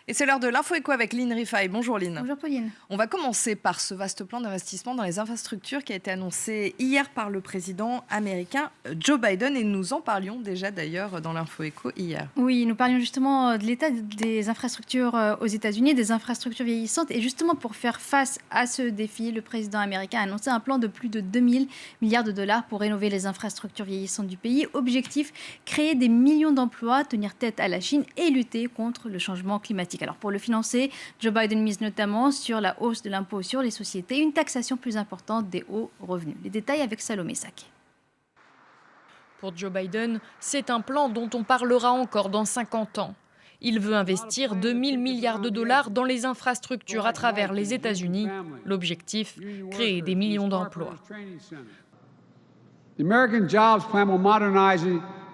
Et c'est l'heure de l'info éco avec Lynn Rifaille. Bonjour Lynn. Bonjour Pauline. On va commencer par ce vaste plan d'investissement dans les infrastructures qui a été annoncé hier par le président américain Joe Biden et nous en parlions déjà d'ailleurs dans l'info éco hier. Oui, nous parlions justement de l'état des infrastructures aux États-Unis, des infrastructures vieillissantes. Et justement, pour faire face à ce défi, le président américain a annoncé un plan de plus de 2000 milliards de dollars pour rénover les infrastructures vieillissantes du pays. Objectif, créer des millions d'emplois, tenir tête à la Chine et lutter contre le changement climatique. Alors pour le financer, Joe Biden mise notamment sur la hausse de l'impôt sur les sociétés, une taxation plus importante des hauts revenus. Les détails avec Salomé Saké. Pour Joe Biden, c'est un plan dont on parlera encore dans 50 ans. Il veut investir 2000 milliards de dollars dans les infrastructures à travers les États-Unis. L'objectif, créer des millions d'emplois. The American Jobs Plan will modernize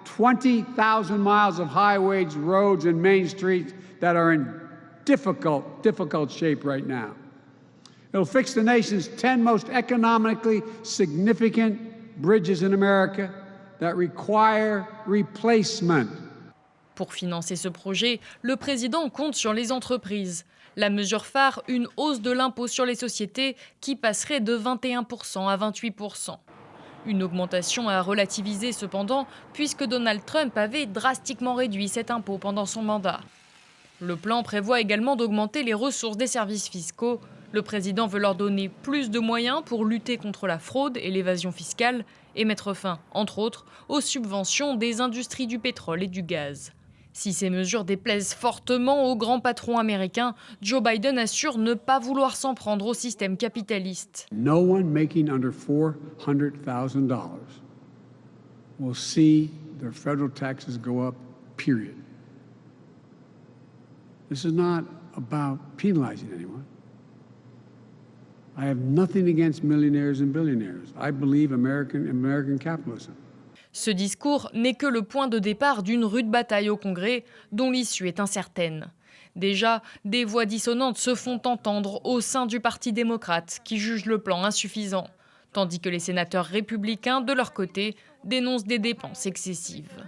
20,000 miles of highways, roads, and main streets that are in difficult shape right now. It'll fix the nation's 10 most economically significant bridges in America that require replacement. Pour financer ce projet, le président compte sur les entreprises. La mesure phare, une hausse de l'impôt sur les sociétés qui passerait de 21% à 28%. Une augmentation à relativiser cependant, puisque Donald Trump avait drastiquement réduit cet impôt pendant son mandat. Le plan prévoit également d'augmenter les ressources des services fiscaux. Le président veut leur donner plus de moyens pour lutter contre la fraude et l'évasion fiscale et mettre fin, entre autres, aux subventions des industries du pétrole et du gaz. Si ces mesures déplaisent fortement aux grands patrons américains, Joe Biden assure ne pas vouloir s'en prendre au système capitaliste. No one making under $400,000 will see their federal taxes go up, period. This is not about penalizing anyone. I have nothing against millionaires and billionaires. I believe American capitalism. Ce discours n'est que le point de départ d'une rude bataille au Congrès, dont l'issue est incertaine. Déjà, des voix dissonantes se font entendre au sein du Parti démocrate, qui juge le plan insuffisant, tandis que les sénateurs républicains, de leur côté, dénoncent des dépenses excessives.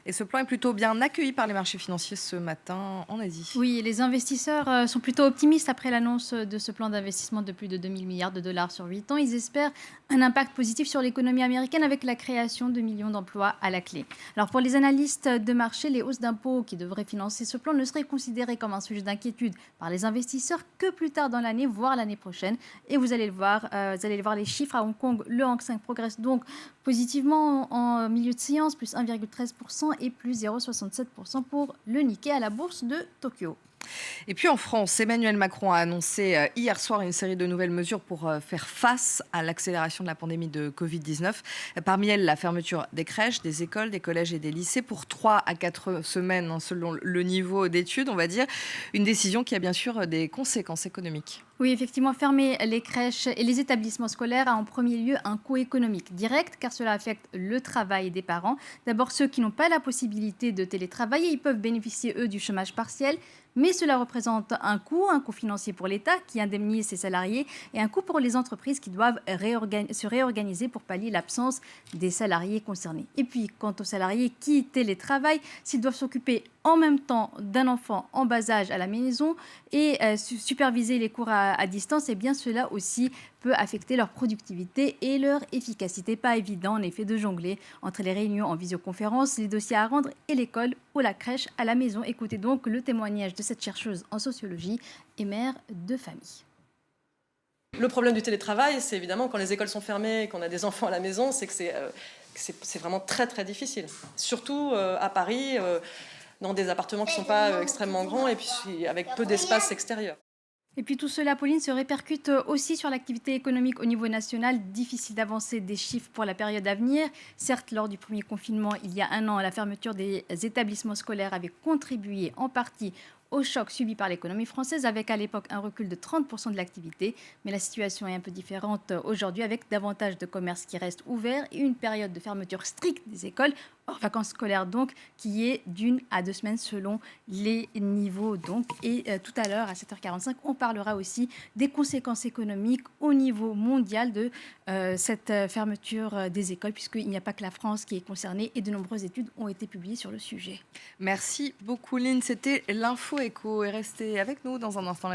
Et ce plan est plutôt bien accueilli par les marchés financiers ce matin en Asie. Oui, les investisseurs sont plutôt optimistes après l'annonce de ce plan d'investissement de plus de 2000 milliards de dollars sur 8 ans. Ils espèrent un impact positif sur l'économie américaine avec la création de millions d'emplois à la clé. Alors pour les analystes de marché, les hausses d'impôts qui devraient financer ce plan ne seraient considérées comme un sujet d'inquiétude par les investisseurs que plus tard dans l'année, voire l'année prochaine. Et vous allez le voir, les chiffres à Hong Kong. Le Hang Seng progresse donc positivement en milieu de séance, plus 1,13% et plus 0,67% pour le Nikkei à la bourse de Tokyo. Et puis en France, Emmanuel Macron a annoncé hier soir une série de nouvelles mesures pour faire face à l'accélération de la pandémie de Covid-19. Parmi elles, la fermeture des crèches, des écoles, des collèges et des lycées pour 3 à 4 semaines, selon le niveau d'études, on va dire. Une décision qui a bien sûr des conséquences économiques. Oui, effectivement, fermer les crèches et les établissements scolaires a en premier lieu un coût économique direct car cela affecte le travail des parents. D'abord, ceux qui n'ont pas la possibilité de télétravailler, ils peuvent bénéficier, eux, du chômage partiel. Mais cela représente un coût financier pour l'État qui indemnise ses salariés et un coût pour les entreprises qui doivent se réorganiser pour pallier l'absence des salariés concernés. Et puis, quant aux salariés qui télétravaillent, s'ils doivent s'occuper en même temps d'un enfant en bas âge à la maison et superviser les cours à distance, eh bien cela aussi peut affecter leur productivité et leur efficacité. Pas évident en effet de jongler entre les réunions en visioconférence, les dossiers à rendre et l'école ou la crèche à la maison. Écoutez donc le témoignage de cette chercheuse en sociologie et mère de famille. Le problème du télétravail, c'est évidemment quand les écoles sont fermées et qu'on a des enfants à la maison, c'est que c'est vraiment très très difficile. Surtout à Paris, dans des appartements qui ne sont pas extrêmement grands et puis avec peu d'espace extérieur. Et puis tout cela, Pauline, se répercute aussi sur l'activité économique au niveau national. Difficile d'avancer des chiffres pour la période à venir. Certes, lors du premier confinement, il y a un an, la fermeture des établissements scolaires avait contribué en partie au choc subi par l'économie française, avec à l'époque un recul de 30% de l'activité. Mais la situation est un peu différente aujourd'hui, avec davantage de commerces qui restent ouverts et une période de fermeture stricte des écoles, hors vacances scolaires donc, qui est d'1 à 2 semaines selon les niveaux. Donc. Et tout à l'heure, à 7h45, on parlera aussi des conséquences économiques au niveau mondial de cette fermeture des écoles, puisqu'il n'y a pas que la France qui est concernée et de nombreuses études ont été publiées sur le sujet. Merci beaucoup Lynn, c'était l'info Écho est resté avec nous dans un instant la suite.